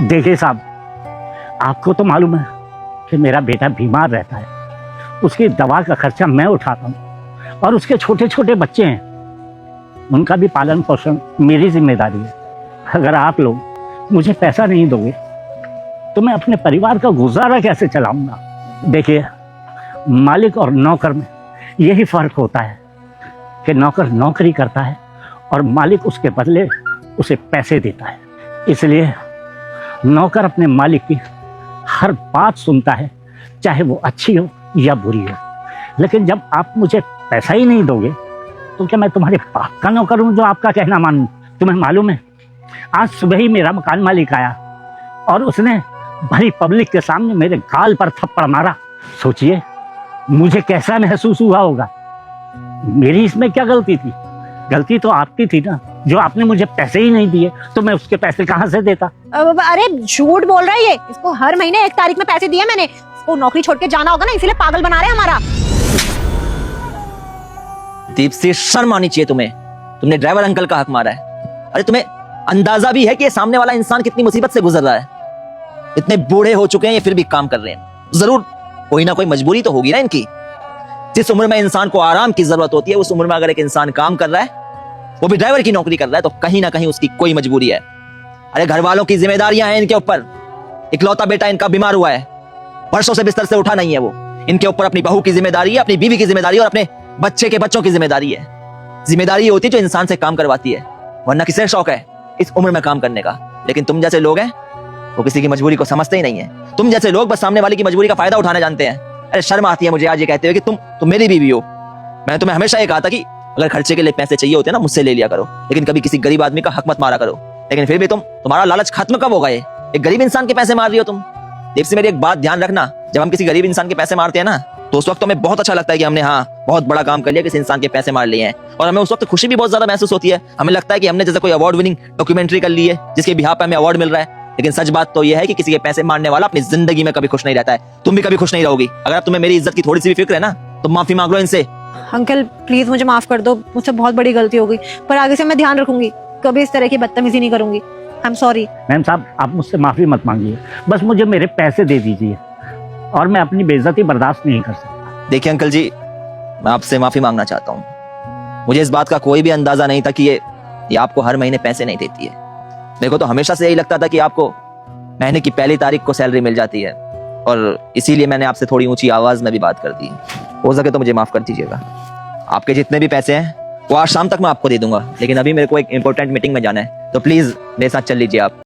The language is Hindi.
देखिए साहब, आपको तो मालूम है कि मेरा बेटा बीमार रहता है, उसकी दवा का खर्चा मैं उठाता हूँ और उसके छोटे छोटे बच्चे हैं, उनका भी पालन पोषण मेरी जिम्मेदारी है। अगर आप लोग मुझे पैसा नहीं दोगे तो मैं अपने परिवार का गुजारा कैसे चलाऊंगा? देखिए, मालिक और नौकर में यही फर्क होता है कि नौकर नौकरी करता है और मालिक उसके बदले उसे पैसे देता है। इसलिए नौकर अपने मालिक की हर बात सुनता है, चाहे वो अच्छी हो या बुरी हो। लेकिन जब आप मुझे पैसा ही नहीं दोगे तो क्या मैं तुम्हारे बाप का नौकर हूं जो आपका कहना मानूं? तुम्हें मालूम है, आज सुबह ही मेरा मकान मालिक आया और उसने भरी पब्लिक के सामने मेरे गाल पर थप्पड़ मारा। सोचिए मुझे कैसा महसूस हुआ होगा। मेरी इसमें क्या गलती थी? गलती तो आपकी थी ना, जो आपने मुझे पैसे ही नहीं दिए, तो मैं उसके पैसे कहां से देता? अरे झूठ बोल रहा है ये। इसको हर महीने 1 तारीख में पैसे दिए मैंने। इसको नौकरी छोड़ के जाना होगा ना, इसीलिए पागल बना रहे हैं हमारा। दीप्ति, शर्म आनी चाहिए तुम्हें। तुमने ड्राइवर अंकल का हक मारा है। अरे तुम्हें अंदाजा भी है कि ये सामने वाला इंसान कितनी मुसीबत से गुजर रहा है? इतने बूढ़े हो चुके हैं ये फिर भी काम कर रहे हैं। जरूर कोई ना कोई मजबूरी तो होगी ना इनकी। जिस उम्र में इंसान को आराम की जरूरत होती है, उस उम्र में अगर एक इंसान काम कर रहा है, वो भी ड्राइवर की नौकरी कर रहा है, तो कहीं ना कहीं उसकी कोई मजबूरी है। अरे घर वालों की जिम्मेदारियां हैं इनके ऊपर। इकलौता बेटा इनका बीमार हुआ है, वर्षों से बिस्तर से उठा नहीं है वो। इनके ऊपर अपनी बहू की जिम्मेदारी है, अपनी बीवी की जिम्मेदारी है और अपने बच्चे के बच्चों की जिम्मेदारी है। जिम्मेदारी ये होती है जो इंसान से काम करवाती है, वरना किसे शौक है इस उम्र में काम करने का? लेकिन तुम जैसे लोग हैं वो किसी की मजबूरी को समझते ही नहीं है। तुम जैसे लोग बस सामने वाले की मजबूरी का फायदा उठाने जानते हैं। अरे शर्म आती है मुझे आज ये कहते हुए कि तुम मेरी बीवी हो। मैंने तुम्हें हमेशा ये कहा था कि अगर खर्चे के लिए पैसे चाहिए होते हैं ना, मुझसे ले लिया करो, लेकिन कभी किसी गरीब आदमी का हक मत मारा करो। लेकिन फिर भी तुम्हारा लालच खत्म कब होगा? ये एक गरीब इंसान के पैसे मार रही हो तुम। दीप्ति, मेरी एक बात ध्यान रखना, जब हम किसी गरीब इंसान के पैसे मारते हैं ना, तो उस वक्त हमें बहुत अच्छा लगता है कि हमने बहुत बड़ा काम कर लिया, किसी इंसान के पैसे मार लिए हैं, और हमें उस वक्त खुशी भी बहुत ज्यादा महसूस होती है। हमें लगता है कि हमने जैसे कोई अवार्ड विनिंग डॉक्यूमेंट्री कर ली है जिसके बिहाफ पे हमें अवार्ड मिल रहा है। लेकिन सच बात तो यह है कि किसी के पैसे मारने वाला अपनी जिंदगी में कभी खुश नहीं रहता है। तुम भी कभी खुश नहीं रहोगी। अगर तुम्हें मेरी इज्जत की थोड़ी सी भी फिक्र है ना, तो माफी मांग लो इनसे। अंकल प्लीज मुझे माफ कर दो, मुझसे बहुत बड़ी गलती हो गई, पर आगे से मैं ध्यान रखूंगी, कभी इस तरह की बदतमीजी नहीं करूंगी। I am sorry. मैम साहब, आप मुझसे माफी मत मांगिए, बस मुझे मेरे पैसे दे दीजिए और मैं अपनी बेइज्जती बर्दाश्त नहीं कर सकता। देखिए अंकल जी, मैं आपसे माफी मांगना चाहता हूँ। मुझे इस बात का कोई भी अंदाजा नहीं था कि ये आपको हर महीने पैसे नहीं देती है। मेरे को तो हमेशा से यही लगता था कि आपको महीने की पहली तारीख को सैलरी मिल जाती है, और इसीलिए मैंने आपसे थोड़ी ऊंची आवाज में भी बात कर दी। हो सके तो मुझे माफ कर दीजिएगा। आपके जितने भी पैसे हैं वो आज शाम तक मैं आपको दे दूंगा, लेकिन अभी मेरे को एक इंपॉर्टेंट मीटिंग में जाना है, तो प्लीज मेरे साथ चल लीजिए आप।